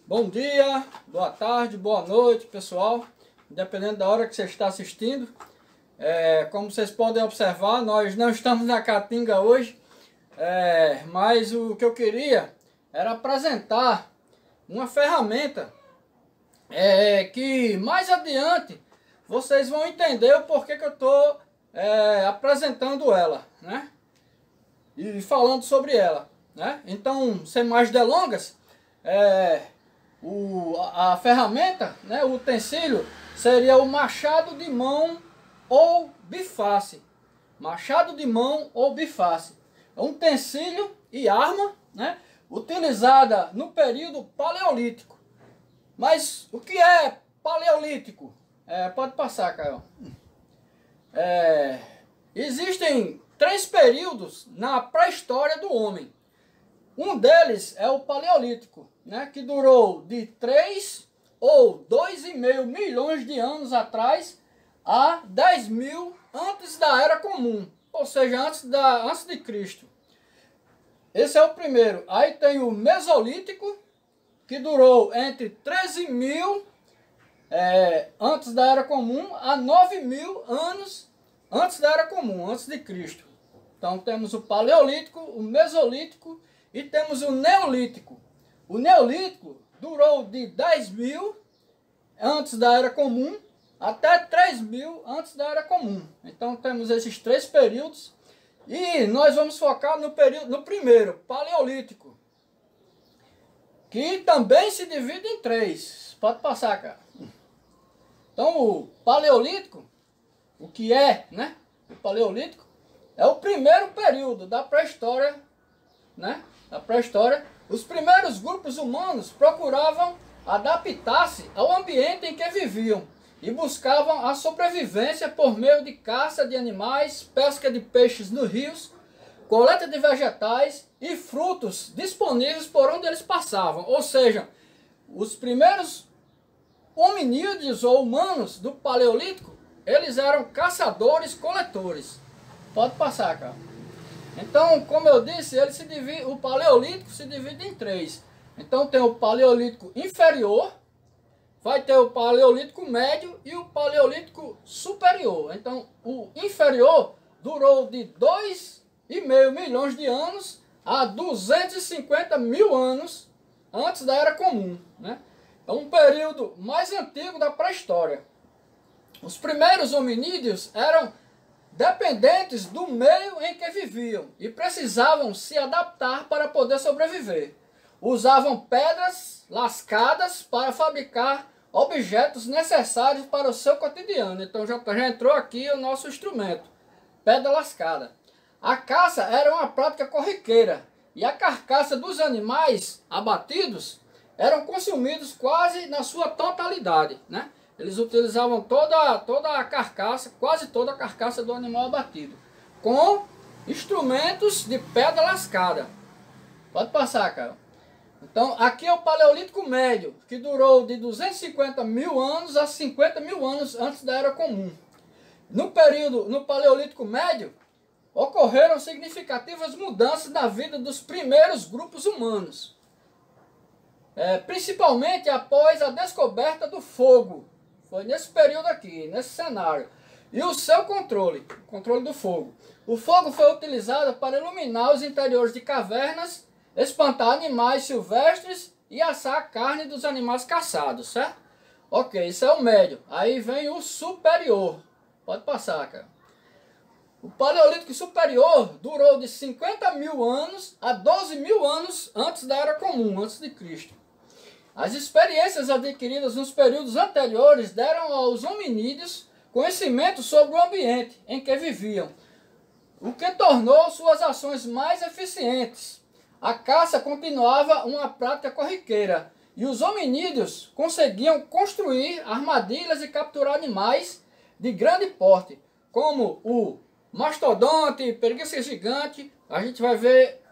Bom dia, boa tarde, boa noite, pessoal. Independente da hora que você está assistindo. Como vocês podem observar, nós não estamos na Caatinga hoje. Mas o que eu queria era apresentar uma ferramenta que mais adiante vocês vão entender o porquê que eu estou apresentando ela, né? E falando sobre ela, né? Então, sem mais delongas, a ferramenta, né, o utensílio, seria o machado de mão ou biface. Machado de mão ou biface. É um utensílio e arma, né, utilizada no período paleolítico. Mas o que é paleolítico? Pode passar, Caio. Existem 3 períodos na pré-história do homem. Um deles é o paleolítico, né, que durou de 3 ou 2,5 milhões de anos atrás a 10 mil antes da Era Comum, ou seja, antes de Cristo. Esse é o primeiro. Aí tem o Mesolítico, que durou entre 13 mil antes da Era Comum a 9 mil anos antes da Era Comum, antes de Cristo. Então temos o Paleolítico, o Mesolítico e temos o Neolítico. O Neolítico durou de 10 mil antes da Era Comum até 3 mil antes da Era Comum. Então temos esses 3 períodos e nós vamos focar no primeiro, Paleolítico, que também se divide em 3. Pode passar, cara. Então o Paleolítico, o que é, né? O Paleolítico é o primeiro período da pré-história, né? Da pré-história. Os primeiros grupos humanos procuravam adaptar-se ao ambiente em que viviam e buscavam a sobrevivência por meio de caça de animais, pesca de peixes nos rios, coleta de vegetais e frutos disponíveis por onde eles passavam. Ou seja, os primeiros hominídeos ou humanos do Paleolítico, eles eram caçadores-coletores. Pode passar, cara. Então, como eu disse, o Paleolítico se divide em 3. Então tem o Paleolítico inferior, vai ter o Paleolítico médio e o Paleolítico superior. Então o inferior durou de 2,5 milhões de anos a 250 mil anos antes da Era Comum, né? É um período mais antigo da pré-história. Os primeiros hominídeos eram dependentes do meio em que viviam e precisavam se adaptar para poder sobreviver. Usavam pedras lascadas para fabricar objetos necessários para o seu cotidiano. Então já entrou aqui o nosso instrumento, pedra lascada. A caça era uma prática corriqueira e a carcaça dos animais abatidos eram consumidos quase na sua totalidade, né? Eles utilizavam toda a carcaça, quase toda a carcaça do animal abatido, com instrumentos de pedra lascada. Pode passar, cara. Então, aqui é o Paleolítico Médio, que durou de 250 mil anos a 50 mil anos antes da Era Comum. No Paleolítico Médio, ocorreram significativas mudanças na vida dos primeiros grupos humanos, principalmente após a descoberta do fogo. Foi nesse período aqui, nesse cenário. E o seu controle do fogo. O fogo foi utilizado para iluminar os interiores de cavernas, espantar animais silvestres e assar a carne dos animais caçados, certo? Ok, isso é o médio. Aí vem o superior. Pode passar, cara. O Paleolítico superior durou de 50 mil anos a 12 mil anos antes da Era Comum, antes de Cristo. As experiências adquiridas nos períodos anteriores deram aos hominídeos conhecimento sobre o ambiente em que viviam, o que tornou suas ações mais eficientes. A caça continuava uma prática corriqueira e os hominídeos conseguiam construir armadilhas e capturar animais de grande porte, como o mastodonte, preguiça gigante. A gente vai ver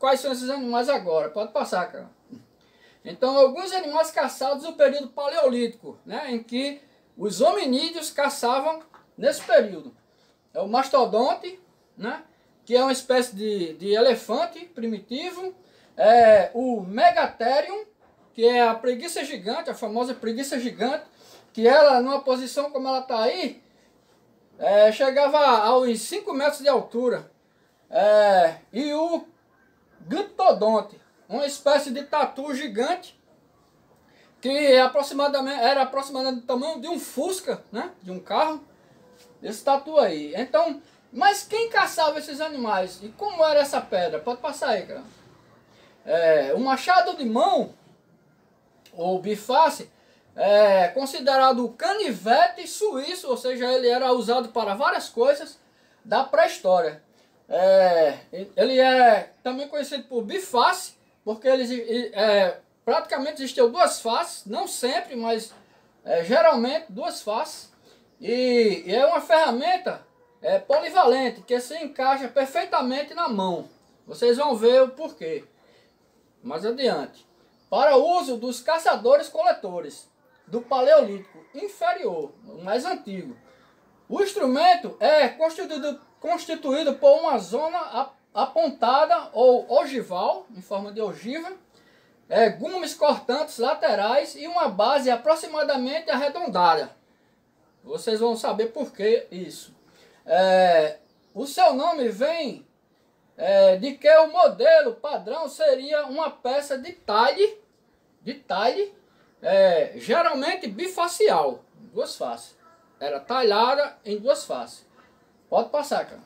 quais são esses animais agora. Pode passar, cara. Então, alguns animais caçados no período paleolítico, né, em que os hominídeos caçavam nesse período. É o mastodonte, né, que é uma espécie de elefante primitivo. O Megatherium, que é a preguiça gigante, a famosa preguiça gigante, que ela, numa posição como ela está aí, chegava aos 5 metros de altura. E o Glyptodonte, uma espécie de tatu gigante, que era aproximadamente do tamanho de um Fusca, né? De um carro, esse tatu aí. Então, mas quem caçava esses animais? E como era essa pedra? Pode passar aí, cara. O machado de mão, ou biface, é considerado o canivete suíço, ou seja, ele era usado para várias coisas da pré-história. Ele é também conhecido por biface, porque ele praticamente existiam duas faces, não sempre, mas geralmente duas faces. E é uma ferramenta polivalente, que se encaixa perfeitamente na mão. Vocês vão ver o porquê mais adiante. Para o uso dos caçadores-coletores do Paleolítico inferior, o mais antigo. O instrumento é constituído por uma zona apontada ou ogival, em forma de ogiva, gumes cortantes laterais e uma base aproximadamente arredondada. Vocês vão saber por que isso. O seu nome vem de que o modelo padrão seria uma peça de talhe, geralmente bifacial, duas faces. Era talhada em duas faces. Pode passar, cara.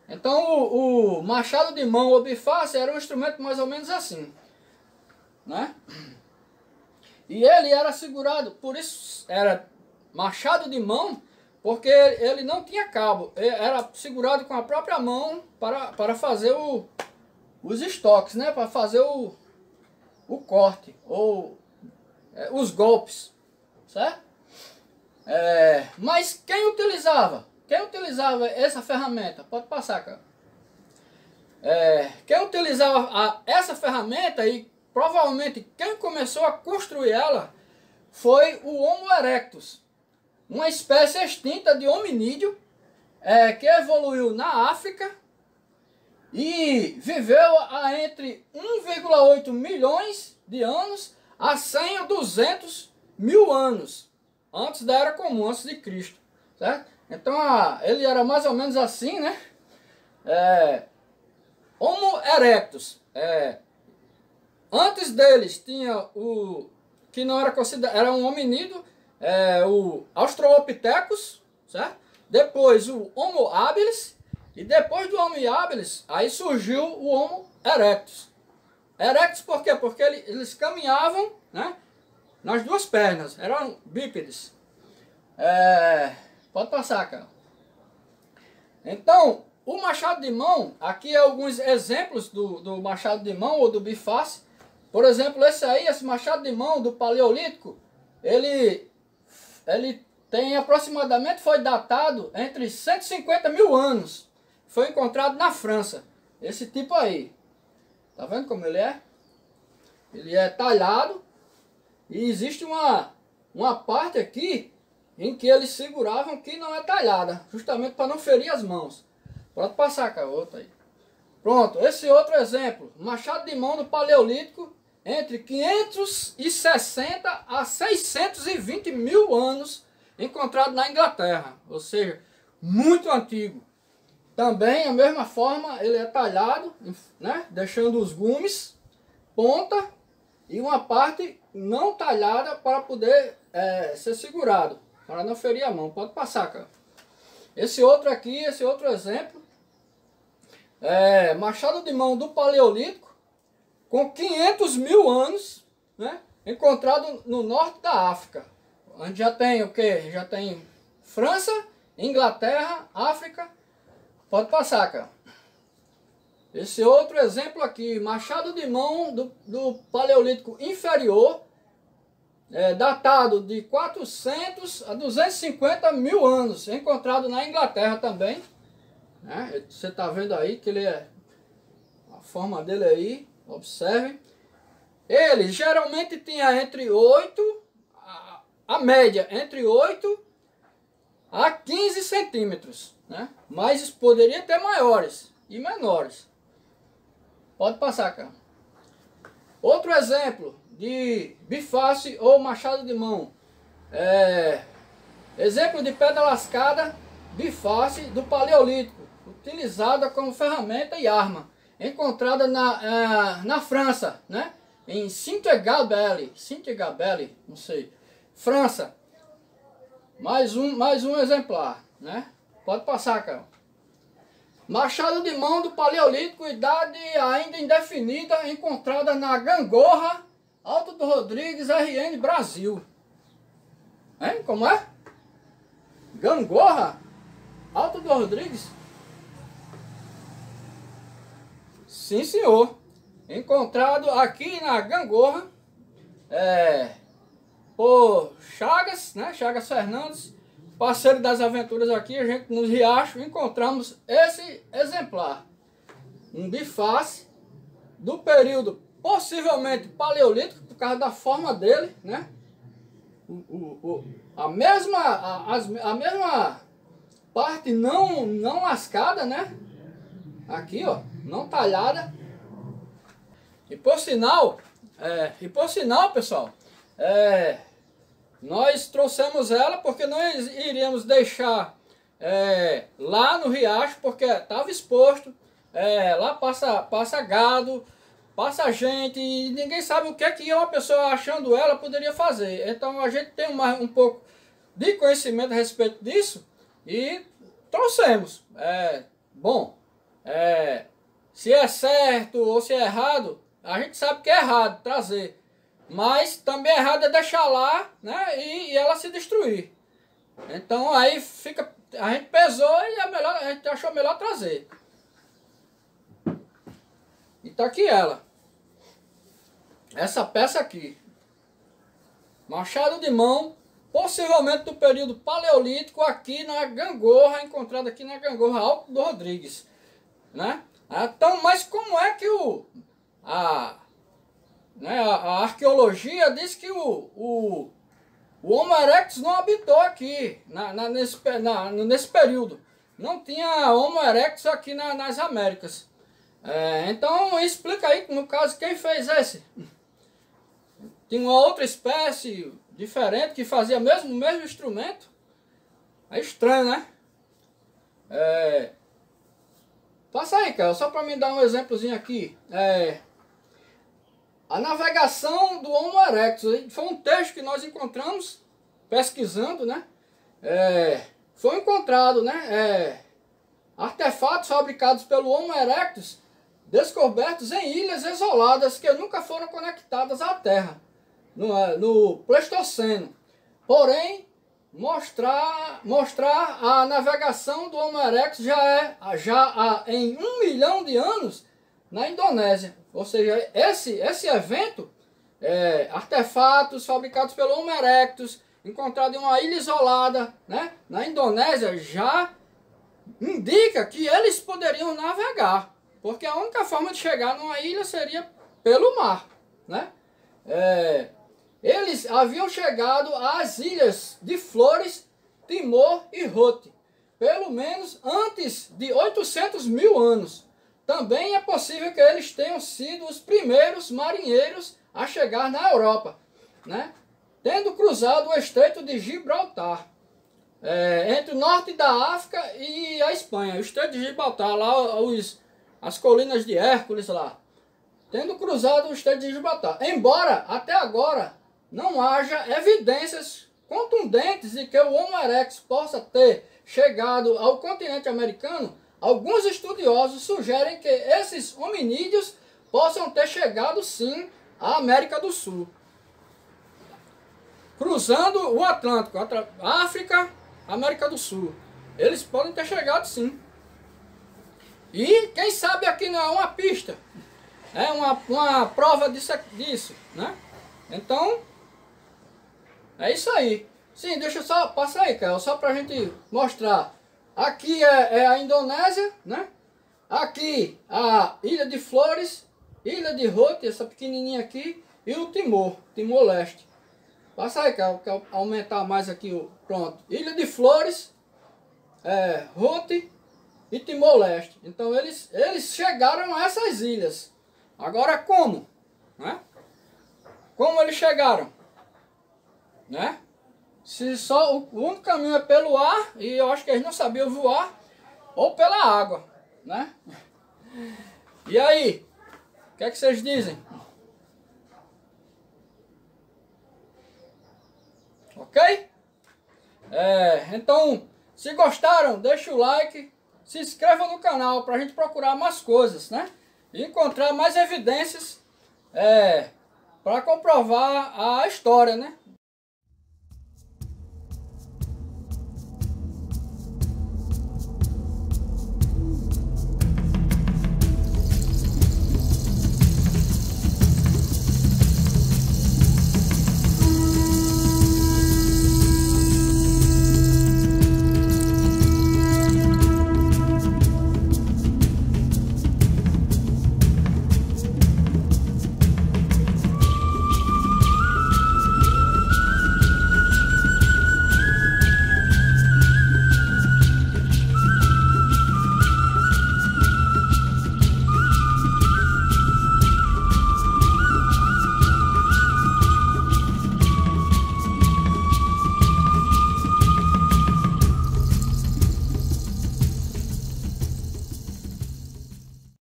Então o machado de mão ou biface era um instrumento mais ou menos assim, né? E ele era segurado, por isso era machado de mão, porque ele não tinha cabo, era segurado com a própria mão para fazer os estoques, né? Para fazer o corte, ou os golpes, certo? Mas quem utilizava essa ferramenta? Pode passar, cara. Quem utilizava essa ferramenta, e provavelmente quem começou a construir ela, foi o Homo erectus, uma espécie extinta de hominídeo que evoluiu na África e viveu há entre 1,8 milhões de anos a 100 a 200 mil anos antes da Era Comum, antes de Cristo, certo? Então ele era mais ou menos assim, né? Homo erectus. Antes deles tinha o que não era considerado, era um hominídeo, o Australopithecus, certo? Depois o Homo habilis, e depois do Homo habilis, aí surgiu o Homo erectus. Erectus por quê? Porque eles caminhavam, né, nas duas pernas, eram bípedes. Pode passar, cara. Então, o machado de mão, aqui alguns exemplos do machado de mão ou do biface. Por exemplo, esse machado de mão do Paleolítico, ele tem aproximadamente, foi datado entre 150 mil anos. Foi encontrado na França, esse tipo aí. Tá vendo como ele é? Ele é talhado e existe uma parte aqui em que eles seguravam que não é talhada, justamente para não ferir as mãos. Pode passar, cara, outro aí. Pronto, esse outro exemplo, machado de mão do Paleolítico, entre 560 a 620 mil anos, encontrado na Inglaterra, ou seja, muito antigo. Também, a mesma forma, ele é talhado, né, deixando os gumes, ponta e uma parte não talhada para poder ser segurado, para não ferir a mão. Pode passar, cara. Esse outro aqui, esse outro exemplo, machado de mão do Paleolítico, com 500 mil anos, né, encontrado no norte da África, onde já tem o que? Já tem França, Inglaterra, África. Pode passar, cara. Esse outro exemplo aqui, machado de mão do Paleolítico inferior, datado de 400 a 250 mil anos, encontrado na Inglaterra também. Você está vendo aí que ele a forma dele aí, observe. Ele geralmente tinha entre 8, a média entre 8 a 15 centímetros, né? Mas poderia ter maiores e menores. Pode passar, cara. Outro exemplo de biface ou machado de mão. Exemplo de pedra lascada, biface do Paleolítico, utilizada como ferramenta e arma, encontrada na França, né? Em Saint-Gabelle, não sei, França. Mais um exemplar, né? Pode passar, cara. Machado de mão do Paleolítico, idade ainda indefinida, encontrada na Gangorra, Alto do Rodrigues, RN, Brasil. Hein? Como é? Gangorra, Alto do Rodrigues? Sim, senhor. Encontrado aqui na Gangorra, por Chagas, né? Chagas Fernandes, parceiro das aventuras aqui, a gente nos riachos encontramos esse exemplar. Um biface do período possivelmente paleolítico, por causa da forma dele, né? A mesma parte não lascada, né? Aqui, ó, não talhada. E por sinal, pessoal, nós trouxemos ela porque nós iríamos deixar lá no riacho, porque estava exposto, lá passa gado, passa gente, e ninguém sabe o que é que uma pessoa achando ela poderia fazer. Então a gente tem um pouco de conhecimento a respeito disso e trouxemos. Bom, se é certo ou se é errado, a gente sabe que é errado trazer. Mas também é errado é deixar lá, né, e ela se destruir. Então aí fica, a gente pesou e a gente achou melhor trazer. E tá aqui ela. Essa peça aqui. Machado de mão, possivelmente do período paleolítico, aqui na Gangorra, encontrado aqui na Gangorra, Alto do Rodrigues, né? Então, mas como é que a arqueologia diz que o Homo erectus não habitou aqui nesse período? Não tinha Homo erectus aqui nas Américas. Então explica aí, no caso, quem fez esse? Tinha uma outra espécie diferente que fazia o mesmo instrumento? É estranho, né? Passa aí, cara, só para me dar um exemplozinho aqui. A navegação do Homo erectus foi um texto que nós encontramos pesquisando, né? Foi encontrado, né? Artefatos fabricados pelo Homo erectus descobertos em ilhas isoladas que nunca foram conectadas à Terra no Pleistoceno. Porém, mostrar a navegação do Homo erectus já em 1 milhão de anos na Indonésia. Ou seja, esse evento, artefatos fabricados pelo Homo erectus, encontrado em uma ilha isolada, né, na Indonésia, já indica que eles poderiam navegar, porque a única forma de chegar numa ilha seria pelo mar, né? Eles haviam chegado às ilhas de Flores, Timor e Rote, pelo menos antes de 800 mil anos. Também é possível que eles tenham sido os primeiros marinheiros a chegar na Europa, né? Tendo cruzado o Estreito de Gibraltar, entre o norte da África e a Espanha. O Estreito de Gibraltar, lá as colinas de Hércules lá. Tendo cruzado o Estreito de Gibraltar. Embora até agora não haja evidências contundentes de que o Homo erectus possa ter chegado ao continente americano, alguns estudiosos sugerem que esses hominídeos possam ter chegado sim à América do Sul, cruzando o Atlântico, África, América do Sul. Eles podem ter chegado sim. E quem sabe aqui não é uma pista, é uma prova disso, né? Então, é isso aí. Sim, deixa eu só passar aí, cara, só pra gente mostrar. Aqui é a Indonésia, né? Aqui a Ilha de Flores, Ilha de Rote, essa pequenininha aqui, e o Timor-Leste. Passa aí, cara, quero aumentar mais aqui, pronto. Ilha de Flores, Rote e Timor-Leste. Então eles chegaram a essas ilhas. Agora como? Né? como eles chegaram, né? Se só o único caminho é pelo ar, e eu acho que eles não sabiam voar, ou pela água, né? E aí, o que é que vocês dizem? Ok? Então, se gostaram, deixa o like, se inscreva no canal para a gente procurar mais coisas, né? E encontrar mais evidências para comprovar a história, né?